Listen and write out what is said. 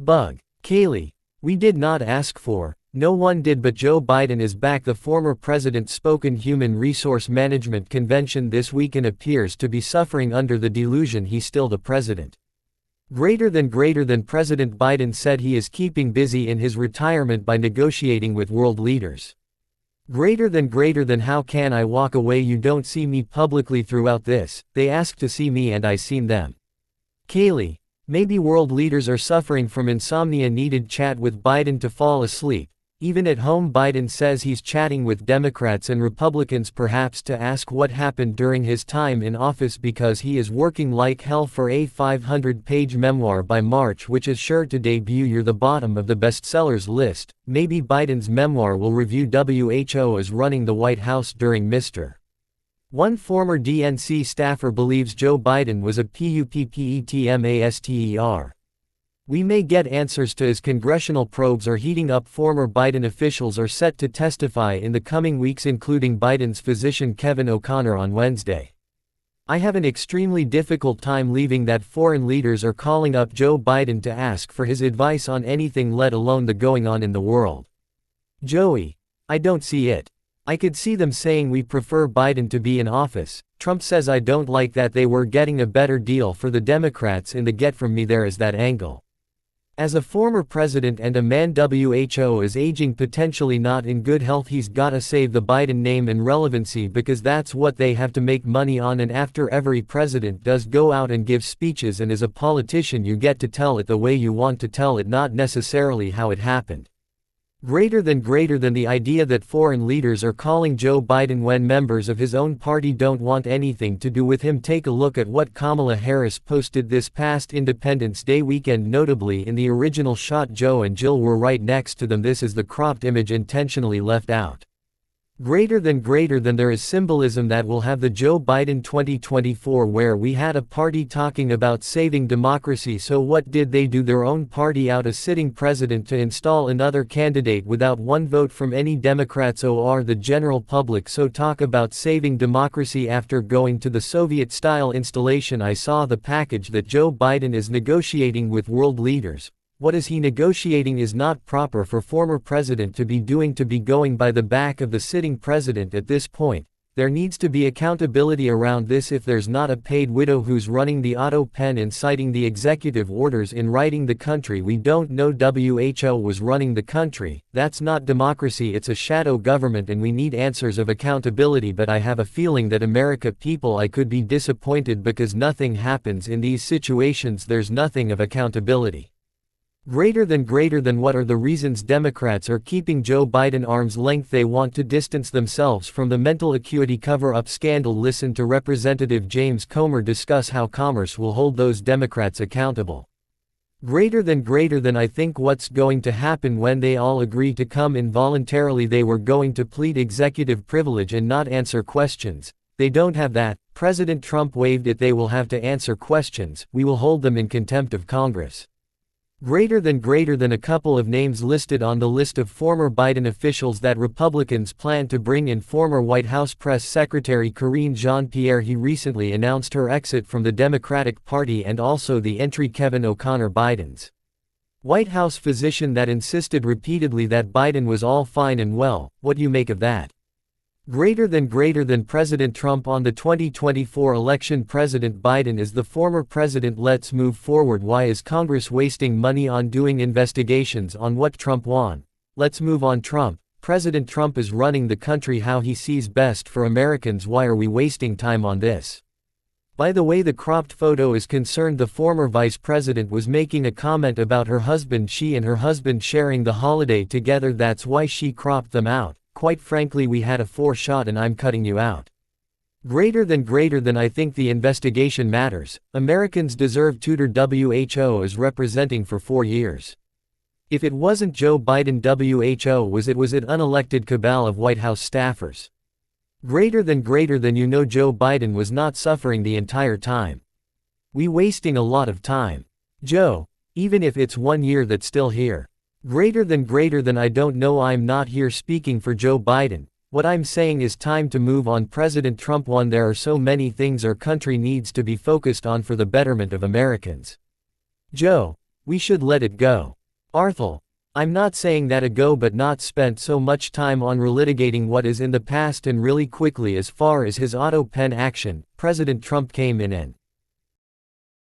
Bug. Kaylee. We did not ask for, no one did, but Joe Biden is back. The former president spoke in Human Resource Management Convention this week and appears to be suffering under the delusion he's still the president. Greater than President Biden said he is keeping busy in his retirement by negotiating with world leaders. Greater than how can I walk away? You don't see me publicly throughout this, they asked to see me and I seen them. Kaylee. Maybe world leaders are suffering from insomnia. Needed chat with Biden to fall asleep. Even at home, Biden says he's chatting with Democrats and Republicans, perhaps to ask what happened during his time in office, because he is working like hell for a 500-page memoir by March, which is sure to debut near the bottom of the bestsellers list. Maybe Biden's memoir will review WHO as running the White House during Mr. One former DNC staffer believes Joe Biden was a puppetmaster. We may get answers to his congressional probes are heating up. Former Biden officials are set to testify in the coming weeks, including Biden's physician Kevin O'Connor on Wednesday. I have an extremely difficult time leaving that foreign leaders are calling up Joe Biden to ask for his advice on anything, let alone the going on in the world. Joey. I don't see it. I could see them saying we prefer Biden to be in office. Trump says I don't like that. They were getting a better deal for the Democrats in the get from me. There is that angle. As a former president and a man WHO is aging, potentially not in good health, he's gotta save the Biden name and relevancy, because that's what they have to make money on. And after every president does go out and give speeches, and as a politician you get to tell it the way you want to tell it, not necessarily how it happened. Greater than the idea that foreign leaders are calling Joe Biden when members of his own party don't want anything to do with him. Take a look at what Kamala Harris posted this past Independence Day weekend. Notably, in the original shot, Joe and Jill were right next to them. This is the cropped image intentionally left out. Greater than there is symbolism that will have the Joe Biden 2024, where we had a party talking about saving democracy. So what did they do? Their own party out a sitting president to install another candidate without one vote from any Democrats or the general public. So talk about saving democracy after going to the Soviet-style installation. I saw the package that Joe Biden is negotiating with world leaders. What is he negotiating is not proper for former president to be doing, to be going by the back of the sitting president at this point. There needs to be accountability around this. If there's not a paid widow who's running the auto pen and citing the executive orders in writing the country, we don't know WHO was running the country. That's not democracy, it's a shadow government, and we need answers of accountability. But I have a feeling that America people, I could be disappointed because nothing happens in these situations. There's nothing of accountability. Greater than what are the reasons Democrats are keeping Joe Biden arm's length? They want to distance themselves from the mental acuity cover-up scandal. Listen to Representative James Comer discuss how Commerce will hold those Democrats accountable. Greater than I think what's going to happen when they all agree to come in voluntarily, they were going to plead executive privilege and not answer questions. They don't have that. President Trump waived it. They will have to answer questions. We will hold them in contempt of Congress. Greater than a couple of names listed on the list of former Biden officials that Republicans plan to bring in. Former White House Press Secretary Karine Jean-Pierre. He recently announced her exit from the Democratic Party, and also the entry Kevin O'Connor, Biden's White House physician, that insisted repeatedly that Biden was all fine and well. What do you make of that? Greater than President Trump on the 2024 election. President Biden is the former president. Let's move forward. Why is Congress wasting money on doing investigations on what Trump won? Let's move on. Trump. President Trump is running the country how he sees best for Americans. Why are we wasting time on this? By the way, the cropped photo is concerned. The former vice president was making a comment about her husband. She and her husband sharing the holiday together. That's why she cropped them out. Quite frankly, we had a 4-shot and I'm cutting you out. Greater than I think the investigation matters. Americans deserve tutor WHO is representing for 4 years. If it wasn't Joe Biden, WHO was it unelected cabal of White House staffers. Greater than Joe Biden was not suffering the entire time. We wasting a lot of time. Joe, even if it's 1 year, that's still here. Greater than I don't know. I'm not here speaking for Joe Biden. What I'm saying is time to move on. President Trump won. There are so many things our country needs to be focused on for the betterment of Americans. Joe, We should let it go. Arthel. I'm not saying that ago but not spent so much time on relitigating what is in the past and really quickly as far as his auto pen action, President Trump came in and